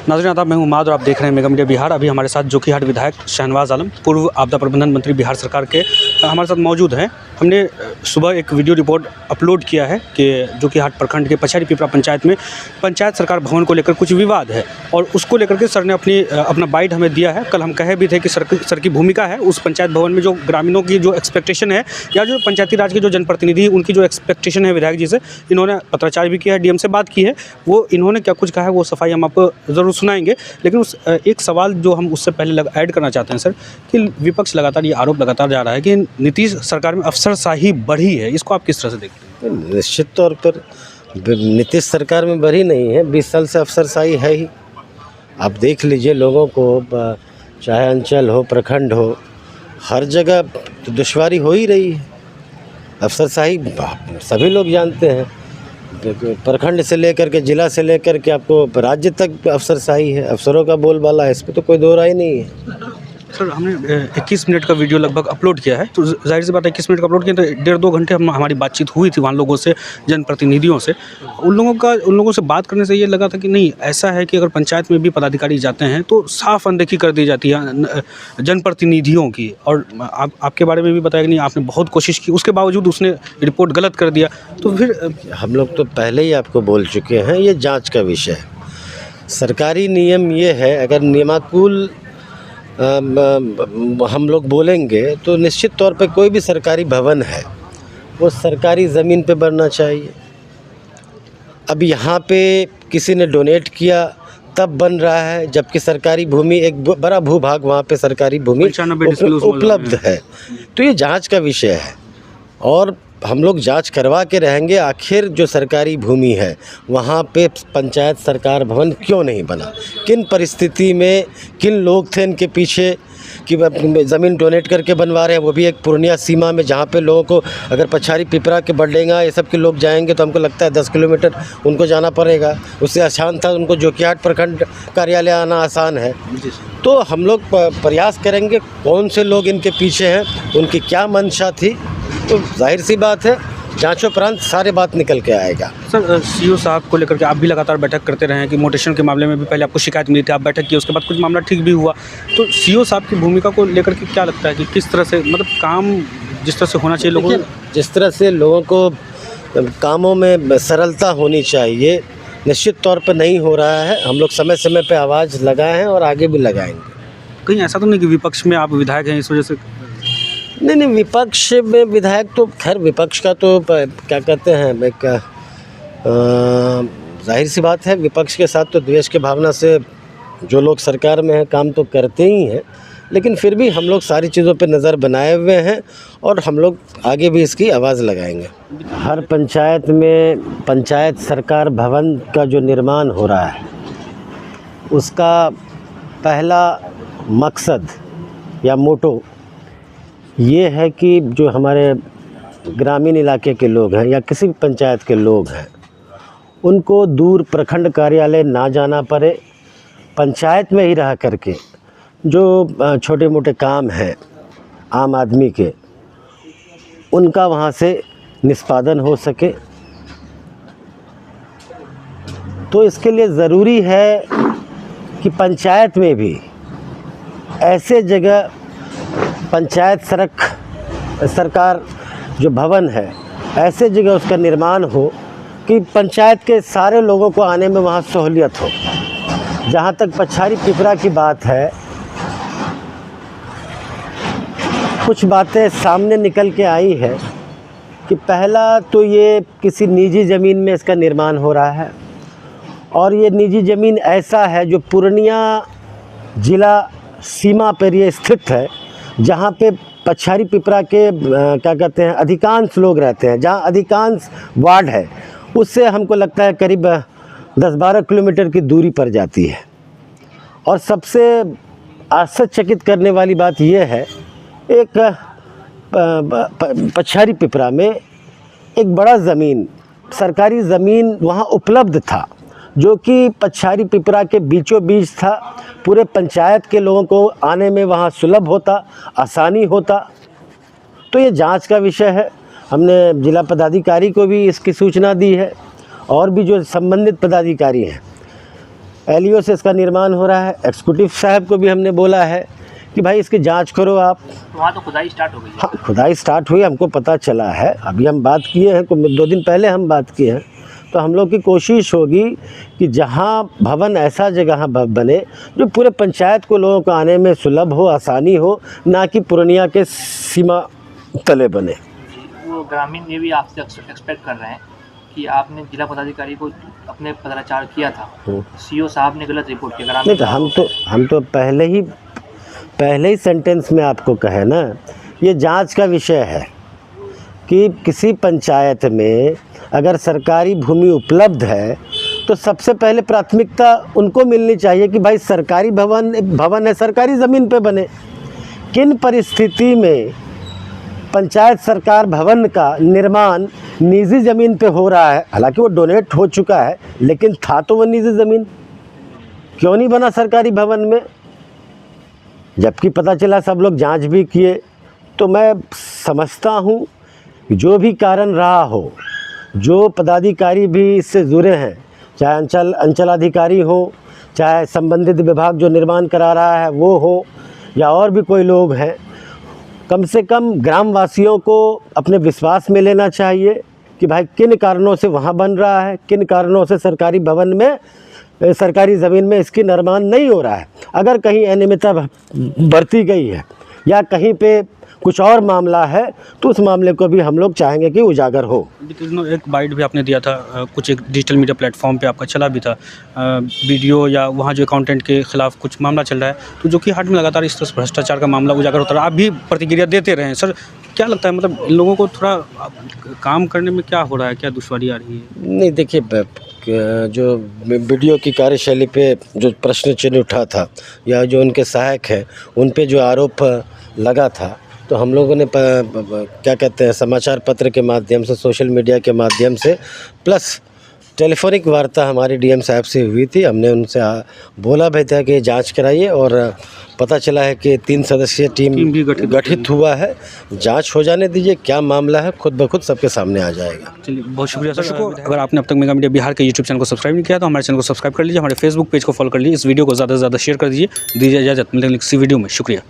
नाज़रीन आदाब, मैं हूं उमाद और आप देख रहे हैं मेगा मीडिया बिहार। अभी हमारे साथ जोकीहाट विधायक शहनवाज आलम, पूर्व आपदा प्रबंधन मंत्री बिहार सरकार के, हमारे साथ मौजूद हैं। हमने सुबह एक वीडियो रिपोर्ट अपलोड किया है कि जोकीहाट प्रखंड के पछाड़ी पिपरा पंचायत में पंचायत सरकार भवन को लेकर कुछ विवाद है और उसको लेकर के सर ने अपना बाइट हमें दिया है। कल हम कहे भी थे कि सर की भूमिका है उस पंचायत भवन में जो ग्रामीणों की जो एक्सपेक्टेशन है या जो पंचायती राज के जो जनप्रतिनिधि उनकी जो एक्सपेक्टेशन है विधायक जी से, इन्होंने पत्राचार भी किया है, डीएम से बात की है। वो इन्होंने क्या कुछ कहा है वो सफाई हम आपको ज़रूर सुनाएंगे। लेकिन उस एक सवाल जो हम उससे पहले ऐड करना चाहते हैं सर, कि विपक्ष लगातार ये आरोप लगातार जा रहा है कि नीतीश सरकार में अफसरशाही बढ़ी है, इसको आप किस तरह से देखते हैं? निश्चित तौर पर नीतीश सरकार में बढ़ी नहीं है, 20 साल से अफसरशाही है ही। आप देख लीजिए लोगों को, चाहे अंचल हो प्रखंड हो, हर जगह तो दुश्वारी हो ही रही है। अफसरशाही सभी लोग जानते हैं, प्रखंड से लेकर के जिला से लेकर के आपको राज्य तक अफसरशाही है, अफसरों का बोलबाला है, इस पर तो कोई दो राय नहीं है। सर हमने 21 मिनट का वीडियो लगभग अपलोड किया है, तो जाहिर सी बात है 21 मिनट का अपलोड किया तो 1.5-2 घंटे हमारी बातचीत हुई थी वहाँ लोगों से, जनप्रतिनिधियों से। उन लोगों से बात करने से ये लगा था कि नहीं, ऐसा है कि अगर पंचायत में भी पदाधिकारी जाते हैं तो साफ अनदेखी कर दी जाती है जनप्रतिनिधियों की। और आपके बारे में भी बताया कि नहीं, आपने बहुत कोशिश की, उसके बावजूद उसने रिपोर्ट गलत कर दिया। तो फिर हम लोग तो पहले ही आपको बोल चुके हैं, ये जाँच का विषय है। सरकारी नियम ये है, अगर नियमानुकूल हम लोग बोलेंगे तो निश्चित तौर पे कोई भी सरकारी भवन है वो सरकारी ज़मीन पे बनना चाहिए। अब यहाँ पे किसी ने डोनेट किया तब बन रहा है, जबकि सरकारी भूमि एक बड़ा भूभाग वहाँ पे सरकारी भूमि उपलब्ध है। तो ये जांच का विषय है और हम लोग जांच करवा के रहेंगे, आखिर जो सरकारी भूमि है वहाँ पे पंचायत सरकार भवन क्यों नहीं बना, किन परिस्थिति में किन लोग थे इनके पीछे कि ज़मीन डोनेट करके बनवा रहे हैं, वो भी एक पूर्णिया सीमा में, जहाँ पे लोगों को अगर पछाड़ी पिपरा के बरडेंगा ये सब के लोग जाएंगे तो हमको लगता है 10 किलोमीटर उनको जाना पड़ेगा। उससे आसान था उनको जोकीहाट प्रखंड कार्यालय आना आसान है। तो हम लोग प्रयास करेंगे कौन से लोग इनके पीछे हैं, उनकी क्या मंशा थी, तो जाहिर सी बात है जांचोपरांत सारे बात निकल के आएगा। सर सीओ साहब को लेकर के आप भी लगातार बैठक करते रहे हैं कि मोटेशन के मामले में भी पहले आपको शिकायत मिली थी, आप बैठक किए, उसके बाद कुछ मामला ठीक भी हुआ। तो सीओ साहब की भूमिका को लेकर के क्या लगता है कि किस तरह से, मतलब काम जिस तरह से होना चाहिए लोगों, जिस तरह से लोगों को कामों में सरलता होनी चाहिए, निश्चित तौर पर नहीं हो रहा है। हम लोग समय समय पर आवाज़ लगाए हैं और आगे भी लगाएंगे। कहीं ऐसा तो नहीं कि विपक्ष में आप विधायक हैं इस वजह से? नहीं, विपक्ष में विधायक तो खैर विपक्ष का तो क्या कहते हैं, एक जाहिर सी बात है विपक्ष के साथ तो द्वेष के भावना से जो लोग सरकार में हैं काम तो करते ही हैं, लेकिन फिर भी हम लोग सारी चीज़ों पे नज़र बनाए हुए हैं और हम लोग आगे भी इसकी आवाज़ लगाएंगे। हर पंचायत में पंचायत सरकार भवन का जो निर्माण हो रहा है उसका पहला मकसद या मोटो ये है कि जो हमारे ग्रामीण इलाके के लोग हैं या किसी भी पंचायत के लोग हैं उनको दूर प्रखंड कार्यालय ना जाना पड़े, पंचायत में ही रह करके जो छोटे मोटे काम हैं आम आदमी के उनका वहाँ से निष्पादन हो सके। तो इसके लिए ज़रूरी है कि पंचायत में भी ऐसे जगह पंचायत सरकार जो भवन है ऐसे जगह उसका निर्माण हो कि पंचायत के सारे लोगों को आने में वहाँ सहूलियत हो। जहाँ तक पछाड़ी पिपरा की बात है, कुछ बातें सामने निकल के आई है कि पहला तो ये किसी निजी ज़मीन में इसका निर्माण हो रहा है और ये निजी ज़मीन ऐसा है जो पूर्णिया जिला सीमा पर ये स्थित है, जहाँ पे पछाड़ी पिपरा के क्या कहते हैं अधिकांश लोग रहते हैं, जहाँ अधिकांश वार्ड है उससे हमको लगता है करीब 10-12 किलोमीटर की दूरी पर जाती है। और सबसे आश्चर्यचकित करने वाली बात यह है, एक पछाड़ी पिपरा में एक बड़ा ज़मीन सरकारी ज़मीन वहाँ उपलब्ध था जो कि पछाड़ी पिपरा के बीचों बीच था। पूरे पंचायत के लोगों को आने में वहाँ सुलभ होता, आसानी होता। तो ये जांच का विषय है। हमने जिला पदाधिकारी को भी इसकी सूचना दी है और भी जो संबंधित पदाधिकारी हैं एलईओ से इसका निर्माण हो रहा है। एग्जीक्यूटिव साहब को भी हमने बोला है कि भाई इसकी जांच करो आप। तो वहाँ तो खुदाई स्टार्ट हो गई है। हाँ, खुदाई स्टार्ट हुई, हमको पता चला है। अभी हम बात किए हैं, 2 दिन पहले हम बात किए हैं। तो हम लोग की कोशिश होगी कि जहाँ भवन ऐसा जगह बने जो पूरे पंचायत को लोगों को आने में सुलभ हो, आसानी हो, ना कि पूर्णिया के सीमा तले बने। वो ग्रामीण ये भी आपसे एक्सपेक्ट कर रहे हैं कि आपने जिला पदाधिकारी को अपने पत्राचार किया था, सीओ साहब ने गलत रिपोर्ट किया। नहीं तो हम तो पहले ही सेंटेंस में आपको कहे ना, ये जांच का विषय है कि किसी पंचायत में अगर सरकारी भूमि उपलब्ध है तो सबसे पहले प्राथमिकता उनको मिलनी चाहिए कि भाई सरकारी भवन है, सरकारी ज़मीन पे बने। किन परिस्थिति में पंचायत सरकार भवन का निर्माण निजी ज़मीन पे हो रहा है? हालांकि वो डोनेट हो चुका है, लेकिन था तो वो निजी ज़मीन, क्यों नहीं बना सरकारी भवन में? जबकि पता चला, सब लोग जांच भी किए। तो मैं समझता हूँ जो भी कारण रहा हो, जो पदाधिकारी भी इससे जुड़े हैं, चाहे अंचलाधिकारी हो, चाहे संबंधित विभाग जो निर्माण करा रहा है वो हो, या और भी कोई लोग हैं, कम से कम ग्रामवासियों को अपने विश्वास में लेना चाहिए कि भाई किन कारणों से वहाँ बन रहा है, किन कारणों से सरकारी भवन में, सरकारी ज़मीन में इसकी निर्माण नहीं हो रहा है। अगर कहीं अनियमितता बरती गई है या कहीं पे कुछ और मामला है तो उस मामले को भी हम लोग चाहेंगे कि उजागर हो। एक बाइट भी आपने दिया था, कुछ एक डिजिटल मीडिया प्लेटफॉर्म पे आपका चला भी था वीडियो, या वहाँ जो अकाउंटेंट के खिलाफ कुछ मामला चल रहा है, तो जो कि हाट में लगातार इस तरह से भ्रष्टाचार का मामला उजागर होता रहा। आप भी प्रतिक्रिया देते रहे हैं सर, क्या लगता है, मतलब इन लोगों को थोड़ा काम करने में क्या हो रहा है, क्या दुश्वारी आ रही है? नहीं, देखिए, जो वीडियो की कार्यशैली पे जो प्रश्न चिन्ह उठा था या जो उनके सहायक हैं उन पे जो आरोप लगा था, तो हम लोगों ने क्या कहते हैं, समाचार पत्र के माध्यम से, सोशल मीडिया के माध्यम से, प्लस टेलीफोनिक वार्ता हमारी डीएम साहब से हुई थी। हमने उनसे बोला भी था कि जांच कराइए, और पता चला है कि 3 सदस्यीय टीम भी गठित हुआ है। जांच हो जाने दीजिए, क्या मामला है खुद ब खुद सबके सामने आ जाएगा। चलिए, बहुत शुक्रिया दर्शकों। अगर आपने अब तक मेगा मीडिया बिहार के यूट्यूब चैनल को सब्सक्राइब नहीं किया तो हमारे चैनल को सब्सक्राइब कर लीजिए, हमारे फेसबुक पेज को फॉलो कर लीजिए, इस वीडियो को ज़्यादा से ज़्यादा शेयर कर दीजिए। इजाज़त, मिलेंगे किसी वीडियो में। शुक्रिया।